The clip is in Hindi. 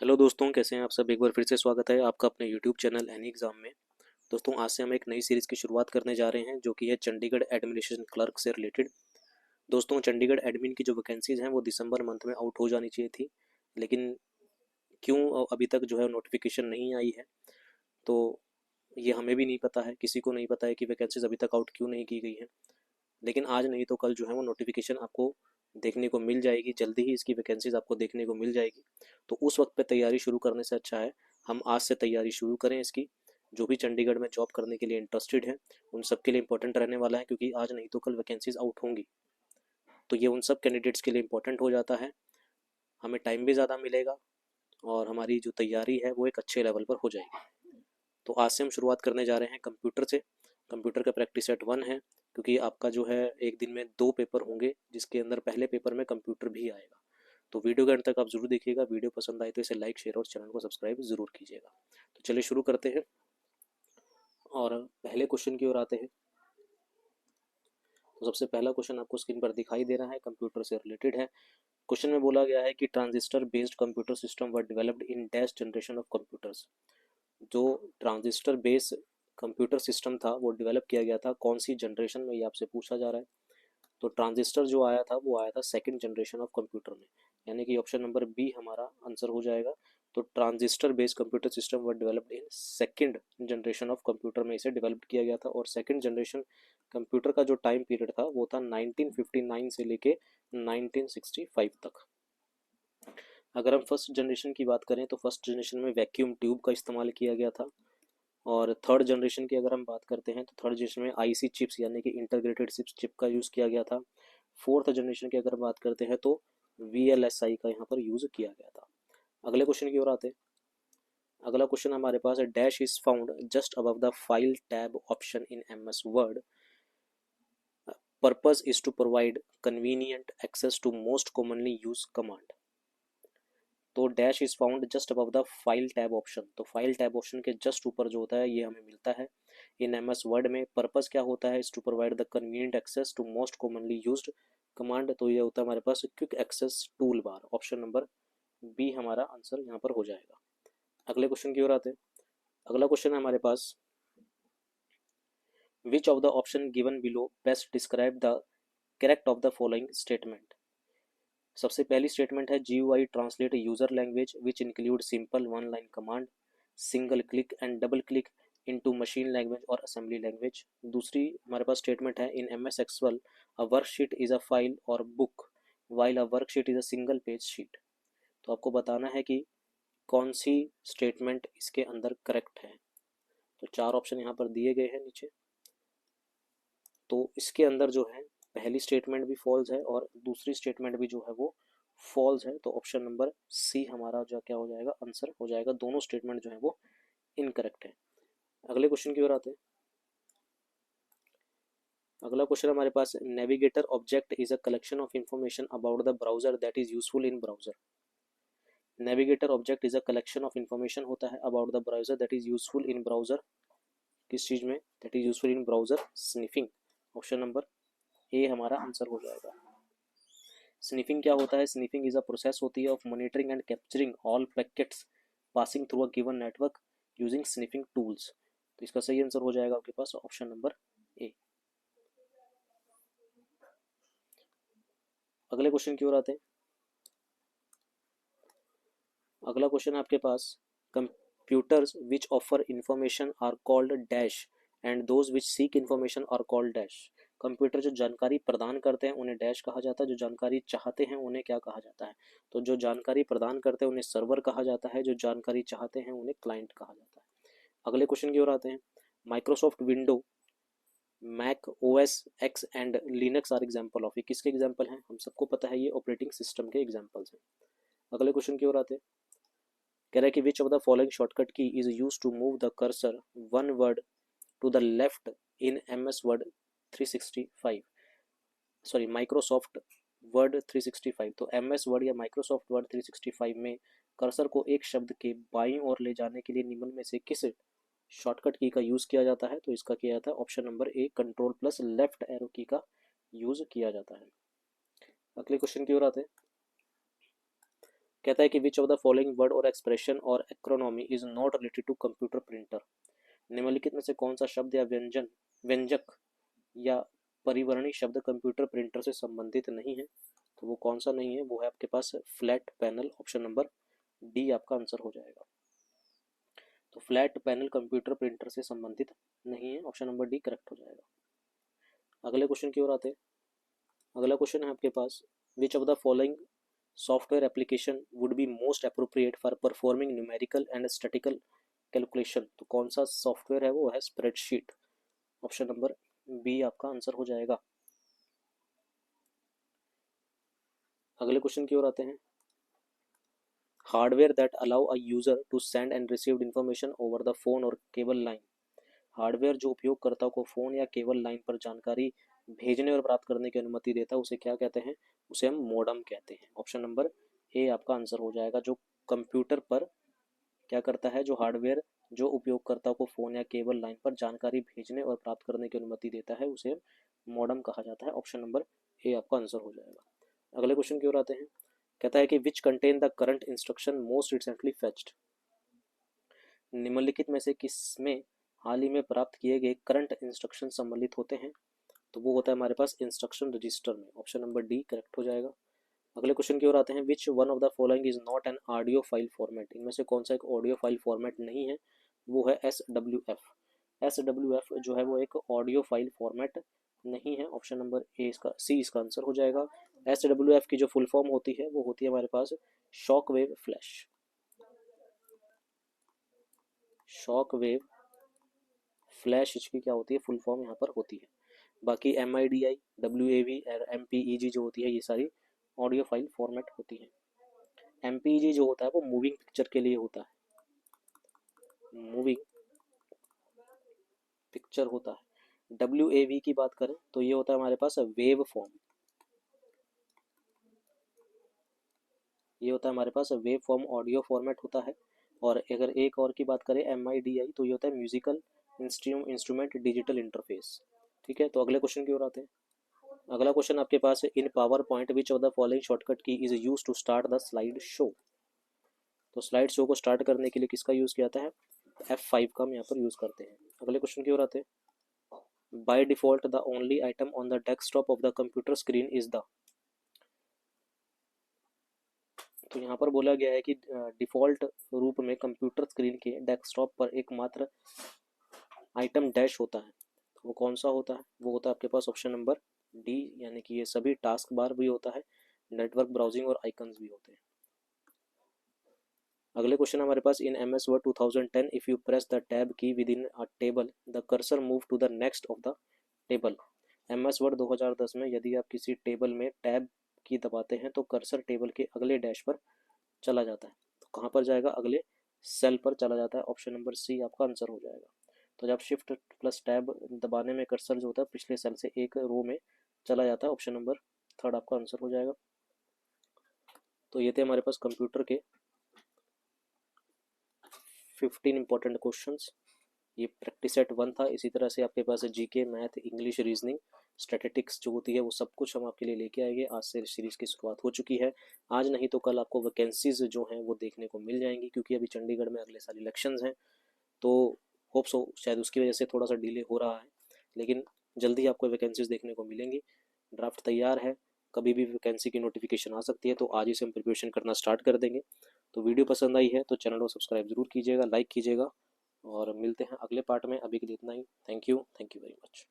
हेलो दोस्तों, कैसे हैं आप सब। एक बार फिर से स्वागत है आपका अपने यूट्यूब चैनल एनी एग्ज़ाम में। दोस्तों, आज से हम एक नई सीरीज़ की शुरुआत करने जा रहे हैं जो कि है चंडीगढ़ एडमिनिस्ट्रेशन क्लर्क से रिलेटेड। दोस्तों, चंडीगढ़ एडमिन की जो वैकेंसीज़ हैं वो दिसंबर मंथ में आउट हो जानी चाहिए थी, लेकिन क्यों अभी तक जो है नोटिफिकेशन नहीं आई है, तो ये हमें भी नहीं पता है, किसी को नहीं पता है कि वैकेंसीज़ अभी तक आउट क्यों नहीं की गई हैं। लेकिन आज नहीं तो कल जो है वो नोटिफिकेशन आपको देखने को मिल जाएगी, जल्दी ही इसकी वैकेंसीज आपको देखने को मिल जाएगी। तो उस वक्त पे तैयारी शुरू करने से अच्छा है हम आज से तैयारी शुरू करें इसकी। जो भी चंडीगढ़ में जॉब करने के लिए इंटरेस्टेड हैं उन सब के लिए इंपॉर्टेंट रहने वाला है, क्योंकि आज नहीं तो कल वैकेंसीज आउट होंगी। तो ये उन सब कैंडिडेट्स के लिए इंपॉर्टेंट हो जाता है, हमें टाइम भी ज़्यादा मिलेगा और हमारी जो तैयारी है वो एक अच्छे लेवल पर हो जाएगी। तो आज से हम शुरुआत करने जा रहे हैं कंप्यूटर से। कंप्यूटर का प्रैक्टिस सेट 1 है, क्योंकि आपका जो है एक दिन में 2 पेपर होंगे, जिसके अंदर पहले पेपर में कंप्यूटर भी आएगा। तो वीडियो के अंत तक आप जरूर देखिएगा। वीडियो पसंद आए तो इसे लाइक, शेयर और चैनल को सब्सक्राइब जरूर कीजिएगा। तो चलिए शुरू करते हैं और पहले क्वेश्चन की ओर आते हैं। तो सबसे पहला क्वेश्चन आपको स्क्रीन पर दिखाई दे रहा है, कंप्यूटर से रिलेटेड है। क्वेश्चन में बोला गया है कि transistor based computer system were developed in dash generation of computers. जो ट्रांजिस्टर बेस्ड कंप्यूटर सिस्टम था वो डेवलप किया गया था कौन सी जनरेशन में, ये आपसे पूछा जा रहा है। तो ट्रांजिस्टर जो आया था वो आया था सेकंड जनरेशन ऑफ कंप्यूटर में, यानी कि ऑप्शन नंबर बी हमारा आंसर हो जाएगा। तो transistor based computer system were developed in second generation of computer में इसे डेवलप किया गया था। और सेकंड जनरेशन कंप्यूटर का जो टाइम पीरियड था वो था 1959 से लेके 1965 तक। अगर हम फर्स्ट जनरेशन की बात करें तो फर्स्ट जनरेशन में वैक्यूम ट्यूब का इस्तेमाल किया गया था। और थर्ड जनरेशन की अगर हम बात करते हैं तो थर्ड जनरेशन में आईसी चिप्स यानी कि इंटीग्रेटेड चिप का यूज़ किया गया था। फोर्थ जनरेशन की अगर बात करते हैं तो वीएलएसआई का यहाँ पर यूज़ किया गया था। अगले क्वेश्चन की ओर आते हैं। अगला क्वेश्चन हमारे पास है, dash is found just above the file tab option in MS Word. Purpose is to provide convenient access to most commonly use command. तो dash is found just above the file tab option, तो फाइल टैब ऑप्शन के जस्ट ऊपर जो होता है ये हमें मिलता है इन एमएस वर्ड में। पर्पस क्या होता है, is to provide the convenient access to most commonly used command. तो ये होता है हमारे पास quick access toolbar. Option number B हमारा आंसर यहाँ पर हो जाएगा। अगले क्वेश्चन की ओर आते हैं। अगला क्वेश्चन है हमारे पास, which of the option given below best describe the correct of the following statement. सबसे पहली स्टेटमेंट है, GUI translate user language which include simple one line command, single click and double click into machine language और असेंबली लैंग्वेज। दूसरी हमारे पास स्टेटमेंट है, in MS Excel a worksheet is a file और book while a worksheet is a single page sheet. तो आपको बताना है कि कौन सी स्टेटमेंट इसके अंदर करेक्ट है। तो चार ऑप्शन यहाँ पर दिए गए हैं नीचे। तो इसके अंदर जो है पहली स्टेटमेंट भी फॉल्स है और दूसरी स्टेटमेंट भी जो है वो फॉल्स है। तो ऑप्शन नंबर सी हमारा जो क्या हो जाएगा, आंसर हो जाएगा। दोनों स्टेटमेंट जो है वो इनकरेक्ट है। अगले क्वेश्चन की ओर आते हैं। अगला क्वेश्चन हमारे पास, navigator object is a collection of information about the browser that is useful in browser. Navigator object is a collection of information होता है about the browser that is useful in browser. किस चीज में, that is useful in browser sniffing. Option number A हमारा आंसर हो जाएगा। स्निफिंग क्या होता है, स्निफिंग इज अ प्रोसेस होती है of monitoring and capturing all packets passing through a given network using sniffing tools. तो इसका सही आंसर हो जाएगा आपके पास ऑप्शन नंबर ए। अगले क्वेश्चन की ओर आते हैं। अगला क्वेश्चन है आपके पास, computers which offer information are called dash and those which seek information are called dash. Computer जो जानकारी प्रदान करते हैं उन्हें डैश कहा जाता है, जो जानकारी चाहते हैं उन्हें क्या कहा जाता है। तो जो जानकारी प्रदान करते हैं उन्हें सर्वर कहा जाता है, जो जानकारी चाहते हैं उन्हें क्लाइंट कहा जाता है। अगले क्वेश्चन की ओर आते हैं। Microsoft window, Mac OS X and Linux are example of, ये किसके एग्जाम्पल हैं, हम सबको पता है ये ऑपरेटिंग सिस्टम के एग्जाम्पल्स हैं। अगले क्वेश्चन की ओर आते हैं। कह रहा है कि which of the following shortcut key is use to move the cursor one word to the left in MS word 365, sorry Microsoft Word 365। तो MS वर्ड या माइक्रोसॉफ्ट वर्ड 365 में कर्सर को एक शब्द के बाईं ओर ले जाने के लिए निम्न में से किस शॉर्टकट की का यूज किया जाता है। तो इसका किया जाता है ऑप्शन नंबर ए, कंट्रोल प्लस लेफ्ट एरो की का यूज किया जाता है। अगले क्वेश्चन की ओर आते हैं। कहता है कि which of the following word और एक्सप्रेशन और acronym is not related to computer printer. निम्नलिखित में से कौन सा शब्द या व्यंजक या परिवर्णी शब्द कंप्यूटर प्रिंटर से संबंधित नहीं है। तो वो कौन सा नहीं है, वो है आपके पास flat panel, option number D आपका आंसर हो जाएगा। तो फ्लैट पैनल कंप्यूटर प्रिंटर से संबंधित नहीं है, ऑप्शन नंबर डी करेक्ट हो जाएगा। अगले क्वेश्चन की ओर आते हैं। अगला क्वेश्चन है आपके पास, which of the following software application would be most appropriate for performing numerical and statical calculation. तो कौन सा सॉफ्टवेयर है, वो है स्प्रेडशीट, ऑप्शन नंबर बी आपका आंसर हो जाएगा। अगले क्वेश्चन की ओर आते हैं। Hardware that allow a user to send and receive information over the phone और केबल लाइन। हार्डवेयर जो उपयोगकर्ता को फोन या केबल लाइन पर जानकारी भेजने और प्राप्त करने की अनुमति देता है, उसे क्या कहते हैं, उसे हम मॉडेम कहते हैं। ऑप्शन नंबर ए आपका आंसर हो जाएगा। जो कंप्यूटर पर क्या करता है, जो हार्डवेयर जो उपयोगकर्ता को फोन या केबल लाइन पर जानकारी भेजने और प्राप्त करने की अनुमति देता है, उसे मॉडेम कहा जाता है। ऑप्शन नंबर ए आपका आंसर हो जाएगा। अगले क्वेश्चन की ओर आते हैं। कहता है कि which contain the current instruction most recently fetched. निम्नलिखित में से किसमें हाल ही में प्राप्त किए गए करंट इंस्ट्रक्शन सम्मिलित होते हैं। तो वो होता है हमारे पास इंस्ट्रक्शन रजिस्टर में, ऑप्शन नंबर डी करेक्ट हो जाएगा। अगले क्वेश्चन की ओर आते हैं। Which one of the following is not an audio file format. इनमें से कौन सा एक ऑडियो फाइल फॉर्मेट नहीं है, वो है SWF। SWF जो है वो एक ऑडियो फाइल फॉर्मेट नहीं है, ऑप्शन नंबर ए इसका सी इसका आंसर हो जाएगा। SWF की जो फुल फॉर्म होती है वो होती है हमारे पास shock wave flash, shock wave flash इसकी क्या होती है, फुल फॉर्म यहाँ पर होती है। बाकी MIDI, WAV और MPEG जो होती है, ये सारी ऑडियो फाइल फॉर्मेट होती है। MPEG जो होता है वो मूविंग पिक्चर के लिए होता है, मूविंग पिक्चर होता है। WAV की बात करें तो ये होता है हमारे पास वेव फॉर्म, ये होता है हमारे पास वेव फॉर्म ऑडियो फॉर्मेट होता है। और अगर एक और की बात करें MIDI, तो ये होता है म्यूजिकल इंस्ट्रूमेंट डिजिटल इंटरफेस। ठीक है, तो अगले क्वेश्चन की ओर आते हैं। अगला क्वेश्चन आपके पास है, in PowerPoint which of the following shortcut key is use to start the slide show. तो स्लाइड शो को स्टार्ट करने के लिए किसका यूज किया जाता है, F5 का हम यहाँ पर यूज करते हैं। अगले क्वेश्चन की ओर आते हैं। By default the only item on the desktop of the computer screen is the. तो यहाँ पर बोला गया है कि डिफॉल्ट रूप में कंप्यूटर स्क्रीन के डेस्कटॉप पर एकमात्र आइटम डैश होता है। तो वो कौन सा होता है, वो होता है आपके पास ऑप्शन नंबर डी, यानी कि ये सभी टास्क बार भी होता है, नेटवर्क ब्राउजिंग और आइकन्स भी होते हैं। अगले क्वेश्चन हमारे पास, in MS Word 2010 if you press the tab key within a table the cursor move to the next of the table. MS Word 2010 में यदि आप किसी टेबल में टैब की दबाते हैं तो कर्सर टेबल के अगले डैश पर चला जाता है। तो कहाँ पर जाएगा, अगले सेल पर चला जाता है, ऑप्शन नंबर सी आपका आंसर हो जाएगा। तो जब शिफ्ट प्लस टैब दबाने में कर्सर जो होता है पिछले सेल से एक रो में चला जाता है, ऑप्शन नंबर थर्ड आपका आंसर हो जाएगा। तो ये थे हमारे पास कंप्यूटर के 15 इंपॉर्टेंट क्वेश्चंस। ये प्रैक्टिस सेट 1 था। इसी तरह से आपके पास GK, math, English, reasoning, statistics जो होती है वो सब कुछ हम आपके लिए लेके आएंगे। आज से सीरीज की शुरुआत हो चुकी है। आज नहीं तो कल आपको वैकेंसीज जो हैं वो देखने को मिल जाएंगी, क्योंकि अभी चंडीगढ़ में अगले साल इलेक्शंस हैं। तो होप सो शायद उसकी वजह से थोड़ा सा डिले हो रहा है, लेकिन जल्दी आपको वैकेंसीज देखने को मिलेंगी। ड्राफ्ट तैयार है, कभी भी वैकेंसी की नोटिफिकेशन आ सकती है, तो आज ही से हम प्रिपरेशन करना स्टार्ट कर देंगे। तो वीडियो पसंद आई है तो चैनल को सब्सक्राइब जरूर कीजिएगा, लाइक कीजिएगा, और मिलते हैं अगले पार्ट में। अभी के लिए इतना ही। Thank you very much.